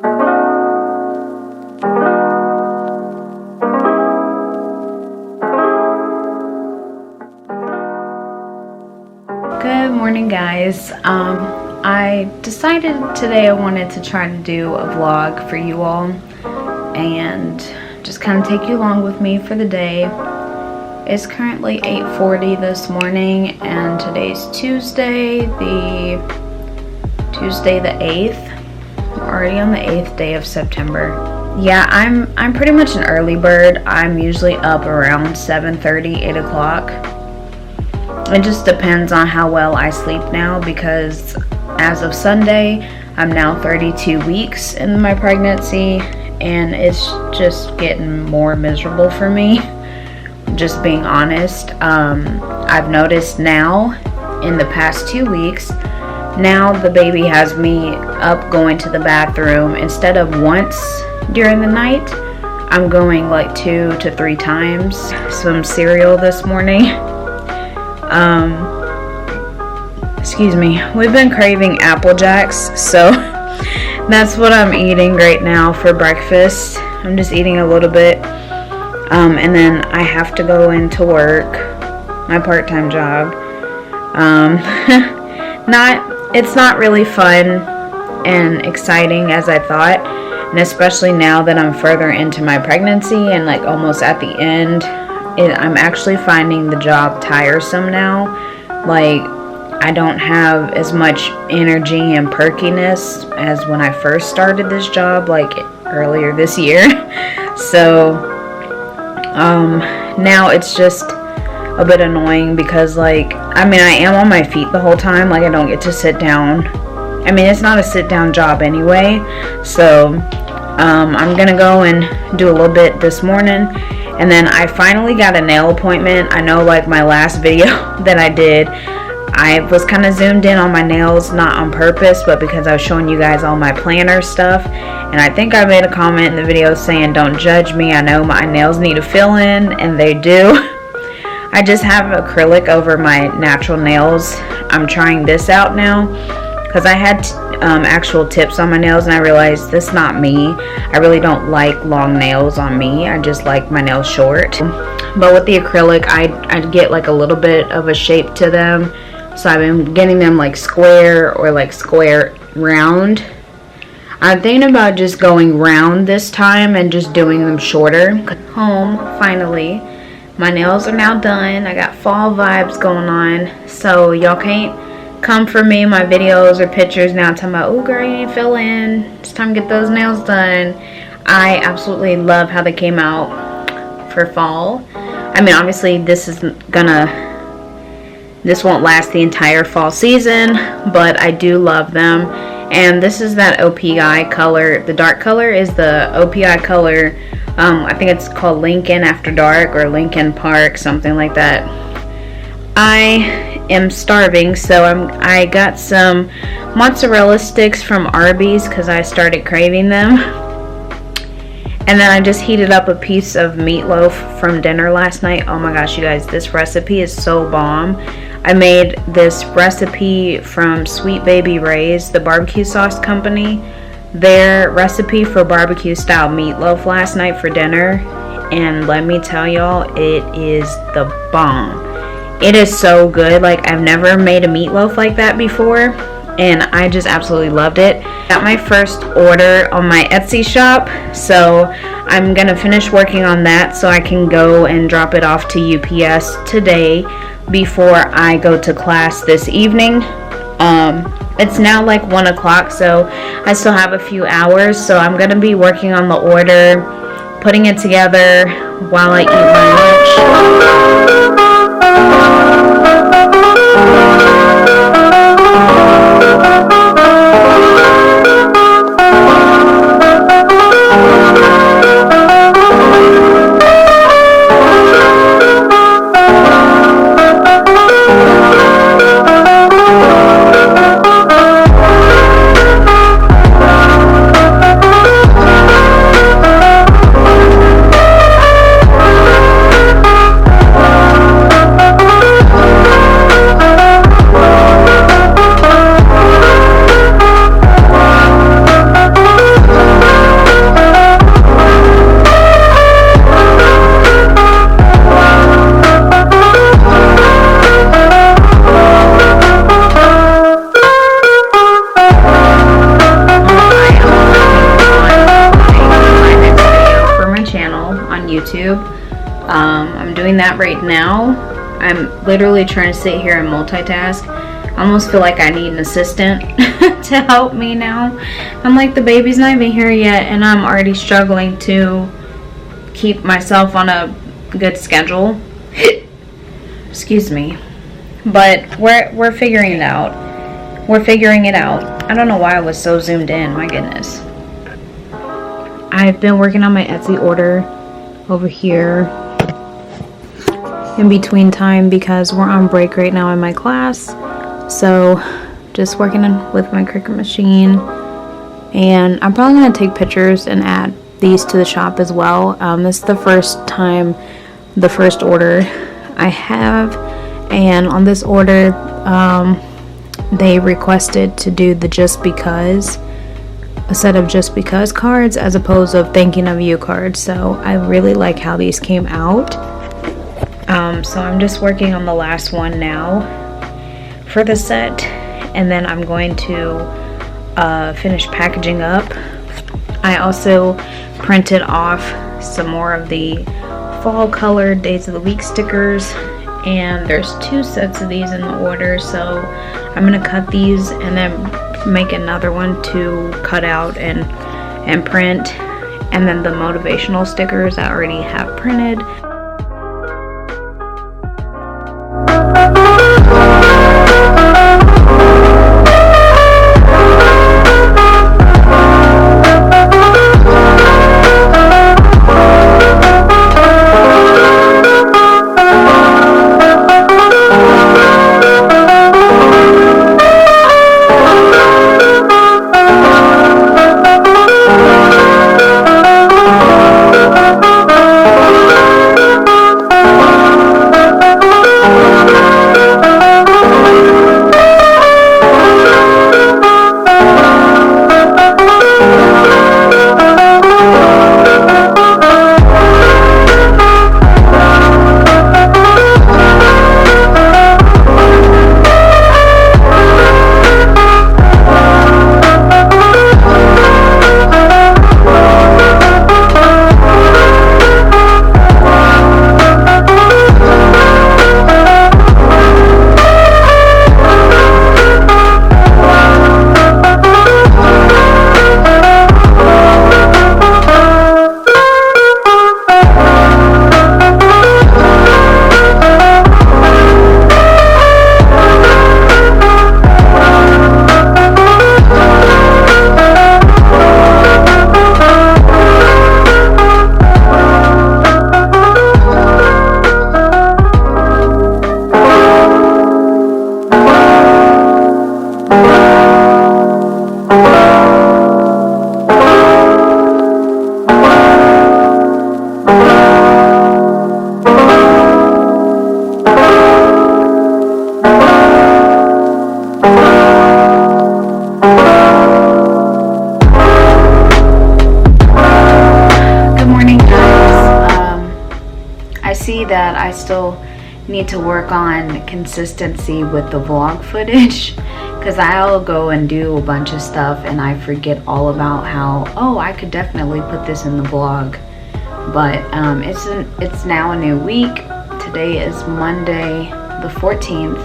Good morning, guys. I decided today I wanted to try to do a vlog for you all and just kind of take you along with me for the day. It's currently 8:40 this morning and today's Tuesday the 8th. We're already on the 8th day of September. Yeah, I'm pretty much an early bird. I'm usually up around 7:30, 8 o'clock. It just depends on how well I sleep now, because as of Sunday, I'm now 32 weeks in my pregnancy, and it's just getting more miserable for me, just being honest. I've noticed now, in the past 2 weeks, now the baby has me up going to the bathroom. Instead of once during the night, I'm going like 2 to 3 times. Some cereal this morning. Excuse me, we've been craving Apple Jacks, so that's what I'm eating right now for breakfast. I'm just eating a little bit, and then I have to go into work, my part-time job. It's not really fun and exciting as I thought, and especially now that I'm further into my pregnancy and like almost at the end. I'm actually finding the job tiresome now. Like, I don't have as much energy and perkiness as when I first started this job, like earlier this year. So now it's just a bit annoying because, like, I mean, I am on my feet the whole time. Like, I don't get to sit down. I mean, it's not a sit down job anyway. So I'm gonna go and do a little bit this morning. And then I finally got a nail appointment. I know, like my last video that I did, I was kind of zoomed in on my nails, not on purpose, but because I was showing you guys all my planner stuff. And I think I made a comment in the video saying, don't judge me. I know my nails need to fill in, and they do. I just have acrylic over my natural nails. I'm trying this out now because I had actual tips on my nails, and I realized this is not me. I really don't like long nails on me. I just like my nails short. But with the acrylic, I get like a little bit of a shape to them. So I've been getting them like square or like square round. I'm thinking about just going round this time and just doing them shorter. Home, finally. My nails are now done. I got fall vibes going on. So y'all can't come for me, my videos or pictures now talking about, oh girl, you need to fill in, it's time to get those nails done. I absolutely love how they came out for fall. I mean, obviously this won't last the entire fall season, but I do love them. And this is that OPI color. The dark color is the OPI color. I think it's called Lincoln After Dark or Lincoln Park, something like that. I am starving, so I got some mozzarella sticks from Arby's because I started craving them. And then I just heated up a piece of meatloaf from dinner last night. Oh my gosh, you guys, this recipe is so bomb. I made this recipe from Sweet Baby Ray's, the barbecue sauce company, their recipe for barbecue style meatloaf last night for dinner. And let me tell y'all, it is the bomb. It is so good. Like, I've never made a meatloaf like that before, and I just absolutely loved it. Got my first order on my Etsy shop, so I'm gonna finish working on that so I can go and drop it off to UPS today before I go to class this evening. It's now like 1 o'clock, so I still have a few hours, so I'm gonna be working on the order, putting it together while I eat my lunch. doing that right now. I'm literally trying to sit here and multitask. I almost feel like I need an assistant to help me now. I'm like, the baby's not even here yet, and I'm already struggling to keep myself on a good schedule. Excuse me. But we're figuring it out. We're figuring it out. I don't know why I was so zoomed in. My goodness. I've been working on my Etsy order over here in between time because we're on break right now in my class. So just working with my Cricut machine, and I'm probably going to take pictures and add these to the shop as well. This is the first order I have, and on this order they requested to do the just because, a set of just because cards as opposed to thinking of you cards. So I really like how these came out. So I'm just working on the last one now for the set, and then I'm going to finish packaging up. I also printed off some more of the fall colored Days of the Week stickers, and there's 2 sets of these in the order, so I'm gonna cut these and then make another one to cut out and print, and then the motivational stickers I already have printed. That I still need to work on consistency with the vlog footage, because I'll go and do a bunch of stuff and I forget all about how, oh, I could definitely put this in the vlog. But it's now a new week. Today is Monday the 14th,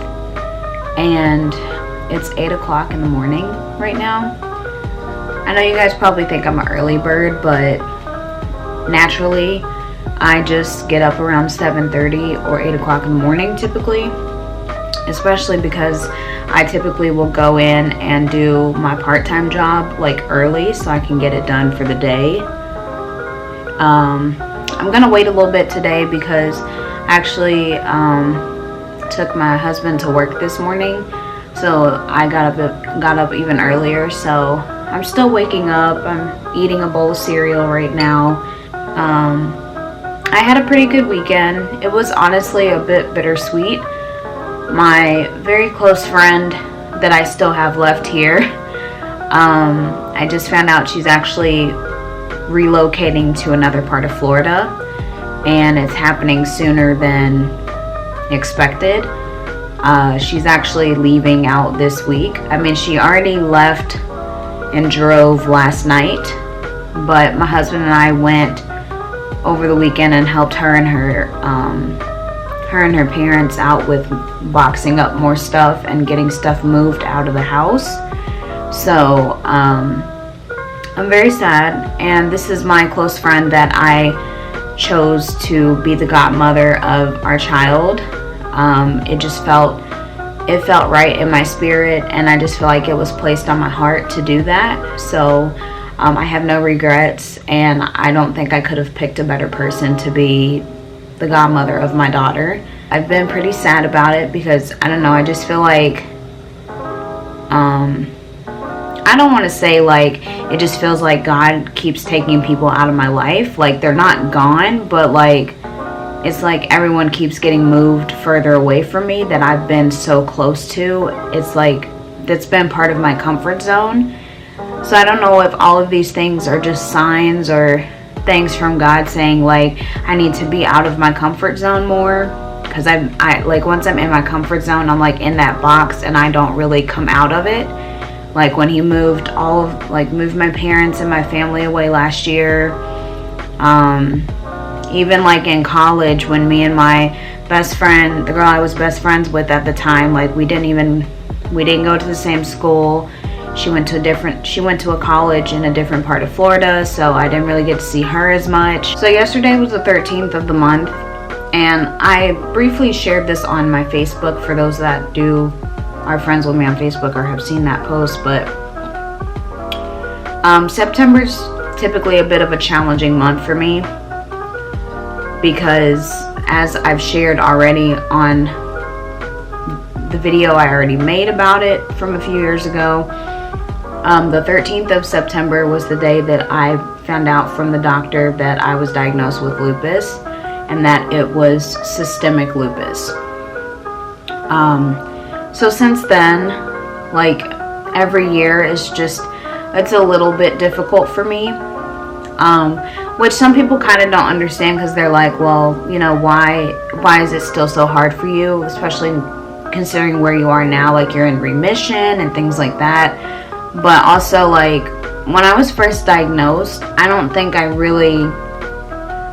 and it's 8 o'clock in the morning right now. I know you guys probably think I'm an early bird, but naturally I just get up around 7:30 or 8 o'clock in the morning typically, especially because I typically will go in and do my part-time job like early so I can get it done for the day. I'm gonna wait a little bit today because I actually took my husband to work this morning, so I got up even earlier. So I'm still waking up. I'm eating a bowl of cereal right now. I had a pretty good weekend. It was honestly a bit bittersweet. My very close friend that I still have left here, I just found out she's actually relocating to another part of Florida, and it's happening sooner than expected. She's actually leaving out this week. I mean, she already left and drove last night, but my husband and I went over the weekend and helped her and her her and her parents out with boxing up more stuff and getting stuff moved out of the house. So I'm very sad, and this is my close friend that I chose to be the godmother of our child. It felt right in my spirit, and I just feel like it was placed on my heart to do that. So I have no regrets, and I don't think I could have picked a better person to be the godmother of my daughter. I've been pretty sad about it because, I don't know, I just feel like, I don't want to say like, it just feels like God keeps taking people out of my life. Like, they're not gone, but like, it's like everyone keeps getting moved further away from me that I've been so close to. It's like, that's been part of my comfort zone. So I don't know if all of these things are just signs or things from God saying like I need to be out of my comfort zone more, because I like, once I'm in my comfort zone, I'm like in that box and I don't really come out of it. Like when he moved my parents and my family away last year, even like in college when me and my best friend, the girl I was best friends with at the time, like we didn't go to the same school. She went to a college in a different part of Florida, so I didn't really get to see her as much. So yesterday was the 13th of the month, and I briefly shared this on my Facebook for those that are friends with me on Facebook or have seen that post. But September's typically a bit of a challenging month for me because, as I've shared already on the video I already made about it from a few years ago, the 13th of September was the day that I found out from the doctor that I was diagnosed with lupus and that it was systemic lupus. So since then, like every year it's a little bit difficult for me, which some people kind of don't understand because they're like, well, you know, why is it still so hard for you, especially considering where you are now, like you're in remission and things like that. But also, like, when I was first diagnosed, I don't think I really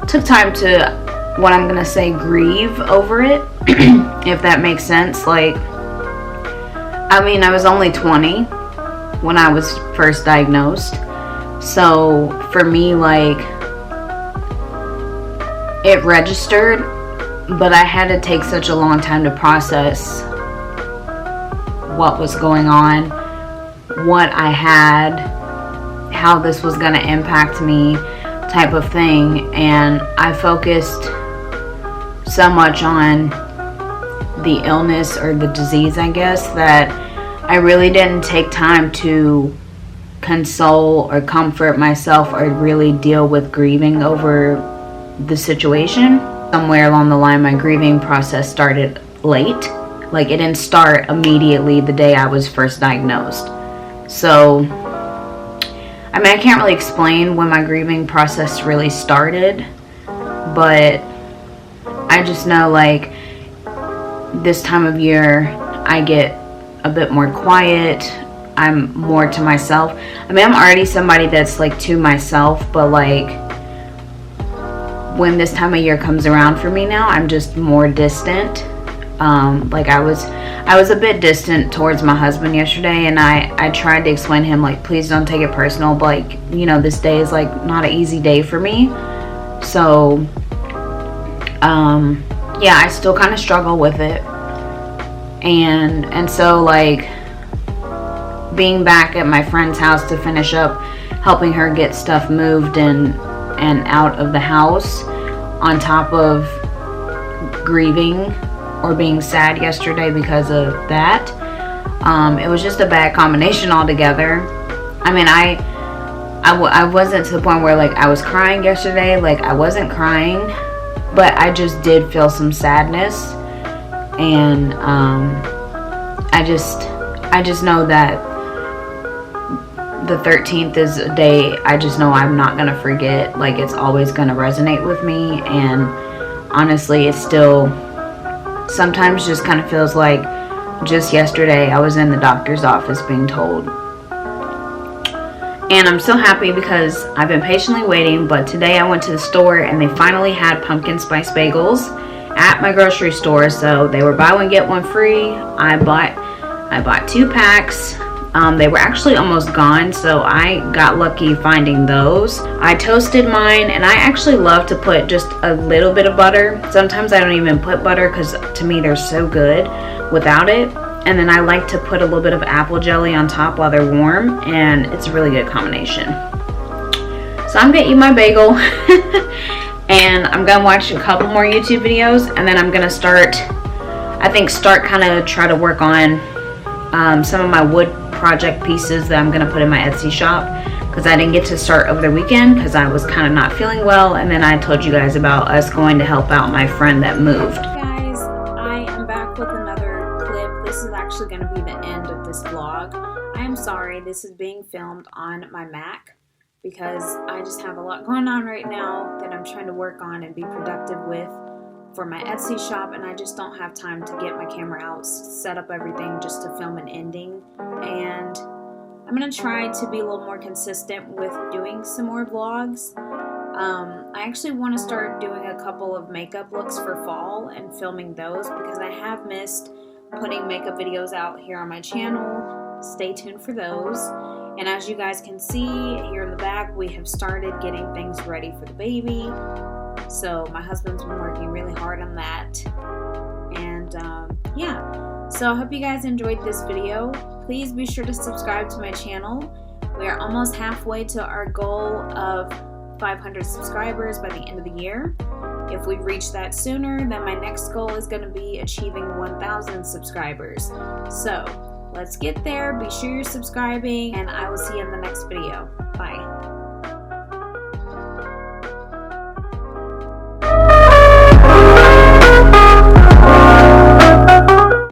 took time to, what I'm gonna say, grieve over it, if that makes sense. Like, I mean, I was only 20 when I was first diagnosed, so for me, like, it registered, but I had to take such a long time to process what was going on, what I had, how this was going to impact me, type of thing. And I focused so much on the illness or the disease, I guess, that I really didn't take time to console or comfort myself or really deal with grieving over the situation. Somewhere along the line, my grieving process started late. Like, it didn't start immediately the day I was first diagnosed. So, I mean, I can't really explain when my grieving process really started, but I just know, like, this time of year, I get a bit more quiet. I'm more to myself. I mean, I'm already somebody that's, like, to myself, but, like, when this time of year comes around for me now, I'm just more distant. Like, I was a bit distant towards my husband yesterday, and I tried to explain to him, like, please don't take it personal, but, like, you know, this day is, like, not an easy day for me. So, yeah, I still kind of struggle with it. And so, like, being back at my friend's house to finish up helping her get stuff moved and out of the house, on top of grieving or being sad yesterday because of that, it was just a bad combination altogether. I mean, I wasn't to the point where, like, I was crying yesterday. Like, I wasn't crying, but I just did feel some sadness. And I just know that the 13th is a day I just know I'm not gonna forget. Like, it's always gonna resonate with me. And honestly, it's still sometimes just kind of feels like just yesterday I was in the doctor's office being told. And I'm so happy because I've been patiently waiting, but today I went to the store and they finally had pumpkin spice bagels, at my grocery store. So they were buy one get one free. I bought 2 packs. They were actually almost gone, so I got lucky finding those. I toasted mine, and I actually love to put just a little bit of butter. Sometimes I don't even put butter because to me they're so good without it. And then I like to put a little bit of apple jelly on top while they're warm, and it's a really good combination. So I'm gonna eat my bagel and I'm gonna watch a couple more YouTube videos, and then I'm gonna start kind of try to work on some of my wood project pieces that I'm gonna put in my Etsy shop, because I didn't get to start over the weekend because I was kind of not feeling well, and then I told you guys about us going to help out my friend that moved. Guys, I am back with another clip. This is actually going to be the end of this vlog. I am sorry, this is being filmed on my Mac because I just have a lot going on right now that I'm trying to work on and be productive with for my Etsy shop, and I just don't have time to get my camera out, set up everything just to film an ending. And I'm going to try to be a little more consistent with doing some more vlogs. I actually want to start doing a couple of makeup looks for fall and filming those, because I have missed putting makeup videos out here on my channel. Stay tuned for those. And as you guys can see here in the back, we have started getting things ready for the baby. So my husband's been working really hard on that. And yeah, so I hope you guys enjoyed this video. Please be sure to subscribe to my channel. We are almost halfway to our goal of 500 subscribers by the end of the year. If we reach that sooner, then my next goal is going to be achieving 1,000 subscribers. So let's get there. Be sure you're subscribing, and I will see you in the next video. Bye.